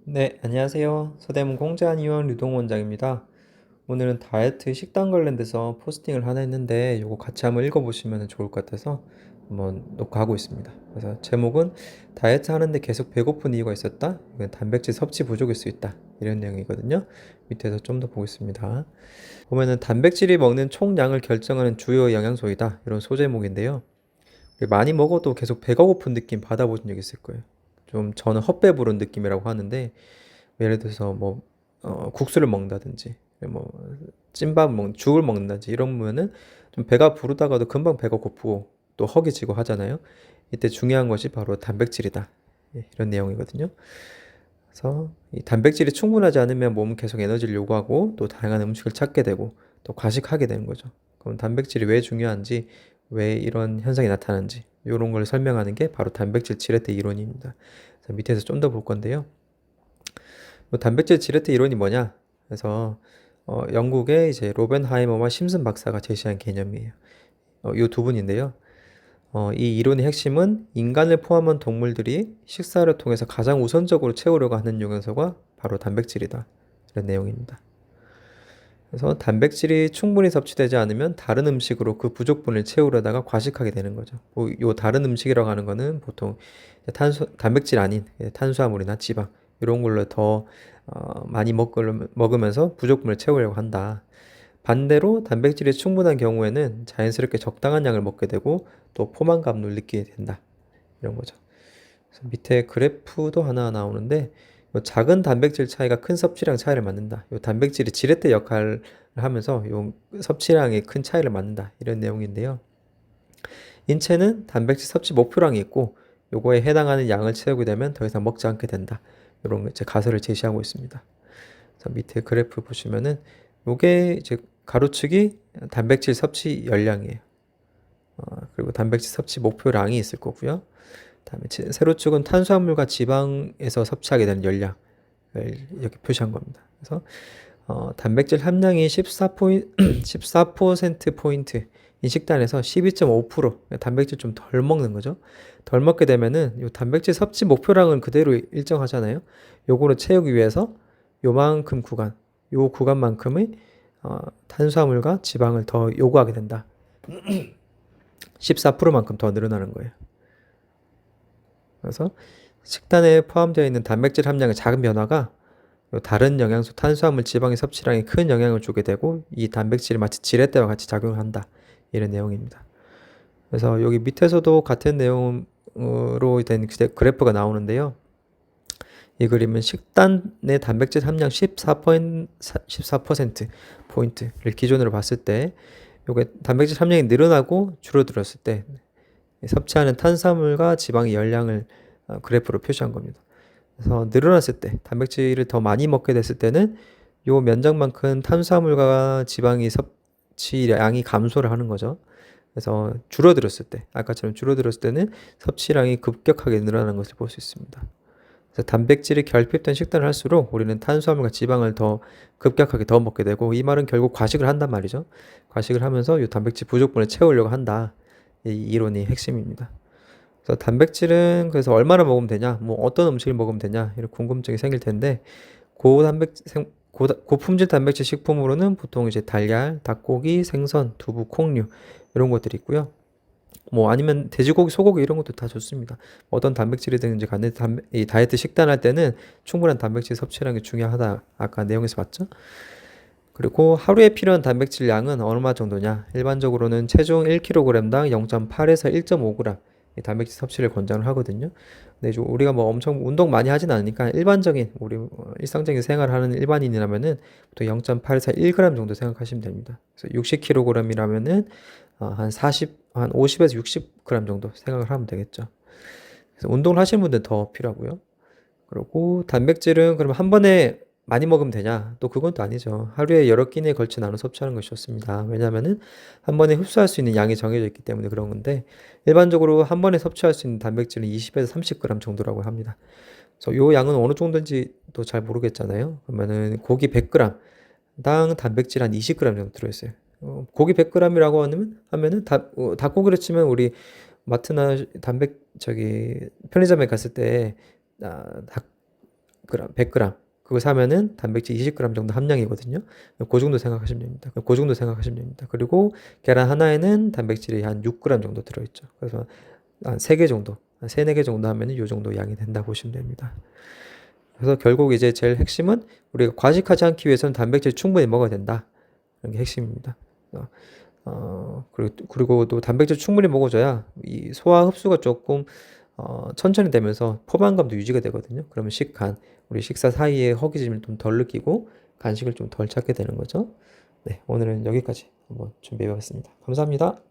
네, 안녕하세요. 서대문 공자한의원 류동 원장입니다. 오늘은 다이어트 식단 관련돼서 포스팅을 하나 했는데 이거 같이 한번 읽어보시면 좋을 것 같아서 한번 녹화하고 있습니다. 그래서 제목은 다이어트 하는데 계속 배고픈 이유가 있었다? 이건 단백질 섭취 부족일 수 있다. 이런 내용이거든요. 밑에서 좀 더 보겠습니다. 보면은 단백질이 먹는 총량을 결정하는 주요 영양소이다. 이런 소제목인데요. 많이 먹어도 계속 배가 고픈 느낌 받아보신 적 있을 거예요. 좀 저는 헛배 부른 느낌이라고 하는데 예를 들어서 뭐 국수를 먹는다든지 뭐 찐밥 먹 죽을 먹는다든지 이러면은 좀 배가 부르다가도 금방 배가 고프고 또 허기지고 하잖아요. 이때 중요한 것이 바로 단백질이다. 예, 이런 내용이거든요. 그래서 이 단백질이 충분하지 않으면 몸은 계속 에너지를 요구하고 또 다양한 음식을 찾게 되고 또 과식하게 되는 거죠. 그럼 단백질이 왜 중요한지, 왜 이런 현상이 나타나는지 이런 걸 설명하는 게 바로 단백질 지렛대 이론입니다. 그래서 밑에서 좀 더 볼 건데요. 단백질 지렛대 이론이 뭐냐? 그래서 영국의 이제 로벤하이머와 심슨 박사가 제시한 개념이에요. 이 두 분인데요. 이 이론의 핵심은 인간을 포함한 동물들이 식사를 통해서 가장 우선적으로 채우려고 하는 영양소가 바로 단백질이다. 이런 내용입니다. 그래서 단백질이 충분히 섭취되지 않으면 다른 음식으로 그 부족분을 채우려다가 과식하게 되는 거죠. 요 다른 음식이라고 하는 거는 보통 단백질 아닌 탄수화물이나 지방 이런 걸로 더 많이 먹으면서 부족분을 채우려고 한다. 반대로 단백질이 충분한 경우에는 자연스럽게 적당한 양을 먹게 되고 또 포만감을 느끼게 된다. 이런 거죠. 그래서 밑에 그래프도 하나 나오는데 요 작은 단백질 차이가 큰 섭취량 차이를 만든다. 요 단백질이 지렛대 역할을 하면서 요 섭취량의 큰 차이를 만든다. 이런 내용인데요. 인체는 단백질 섭취 목표량이 있고 요거에 해당하는 양을 채우게 되면 더 이상 먹지 않게 된다. 이런 이제 가설을 제시하고 있습니다. 그래서 밑에 그래프 보시면은 요게 이제 가로축이 단백질 섭취 열량이에요. 그리고 단백질 섭취 목표량이 있을 거고요. 다음에 세로축은 탄수화물과 지방에서 섭취하게 되는 열량을 이렇게 표시한 겁니다. 그래서 단백질 함량이 14%포인트 이 식단에서 12.5% 단백질 좀 덜 먹는 거죠. 덜 먹게 되면은 요 단백질 섭취 목표량은 그대로 일정하잖아요. 요거를 채우기 위해서 요만큼 구간, 요 구간만큼의 탄수화물과 지방을 더 요구하게 된다. 14%만큼 더 늘어나는 거예요. 그래서 식단에 포함되어 있는 단백질 함량의 작은 변화가 다른 영양소, 탄수화물, 지방의 섭취량에 큰 영향을 주게 되고 이 단백질이 마치 지렛대와 같이 작용한다. 이런 내용입니다. 그래서 여기 밑에서도 같은 내용으로 된 그래프가 나오는데요. 이 그림은 식단 내 단백질 함량 14%포인트를 기준으로 봤을 때 요게 단백질 함량이 늘어나고 줄어들었을 때 섭취하는 탄수화물과 지방의 열량을 그래프로 표시한 겁니다. 그래서 늘어났을 때 단백질을 더 많이 먹게 됐을 때는 요 면적만큼 탄수화물과 지방의 섭취량이 감소를 하는 거죠. 그래서 줄어들었을 때 아까처럼 줄어들었을 때는 섭취량이 급격하게 늘어나는 것을 볼 수 있습니다. 그래서 단백질이 결핍된 식단을 할수록 우리는 탄수화물과 지방을 더 급격하게 더 먹게 되고 이 말은 결국 과식을 한단 말이죠. 과식을 하면서 이 단백질 부족분을 채우려고 한다. 이 이론이 핵심입니다. 그래서 단백질은 그래서 얼마나 먹으면 되냐, 뭐 어떤 음식을 먹으면 되냐 이런 궁금증이 생길 텐데 고품질 단백질 식품으로는 보통 이제 달걀, 닭고기, 생선, 두부, 콩류 이런 것들이 있고요. 뭐 아니면 돼지고기, 소고기 이런 것도 다 좋습니다. 어떤 단백질이든지 간에 이 다이어트 식단할 때는 충분한 단백질 섭취량이 중요하다. 아까 내용에서 봤죠? 그리고 하루에 필요한 단백질 양은 얼마 정도냐? 일반적으로는 체중 1kg당 0.8에서 1.5g 단백질 섭취를 권장을 하거든요. 근데 우리가 뭐 엄청 운동 많이 하진 않으니까 일반적인 우리 일상적인 생활을 하는 일반인이라면은 보통 0.8에서 1g 정도 생각하시면 됩니다. 그래서 60kg이라면은 한 50에서 60g 정도 생각을 하면 되겠죠. 그래서 운동을 하시는 분들 더 필요하고요. 그리고 단백질은 그럼 한 번에 많이 먹으면 되냐? 또 그건 또 아니죠. 하루에 여러 끼니에 걸쳐 나눠 섭취하는 것이 좋습니다. 왜냐하면은 한 번에 흡수할 수 있는 양이 정해져 있기 때문에 그런 건데 일반적으로 한 번에 섭취할 수 있는 단백질은 20에서 30g 정도라고 합니다. 그래서 요 양은 어느 정도인지 또 잘 모르겠잖아요. 그러면은 고기 100g당 단백질 한 20g 정도 들어있어요. 고기 100g이라고 하면은 닭고기를 치면 우리 마트나 편의점에 갔을 때 닭 100g 그거 사면은 단백질 20g 정도 함량이거든요. 그 정도 생각하시면 됩니다. 그 정도 생각하시면 됩니다. 그리고 계란 하나에는 단백질이 한 6g 정도 들어있죠. 그래서 한 3개 정도, 한 3, 4개 정도 하면은 이 정도 양이 된다 보시면 됩니다. 그래서 결국 이제 제일 핵심은 우리가 과식하지 않기 위해서는 단백질 충분히 먹어야 된다. 이런 게 핵심입니다. 그리고 또 단백질 충분히 먹어줘야 이 소화 흡수가 조금 천천히 되면서 포만감도 유지가 되거든요. 그러면 우리 식사 사이에 허기짐을 좀 덜 느끼고 간식을 좀 덜 찾게 되는 거죠. 네, 오늘은 여기까지 한번 준비해 봤습니다. 감사합니다.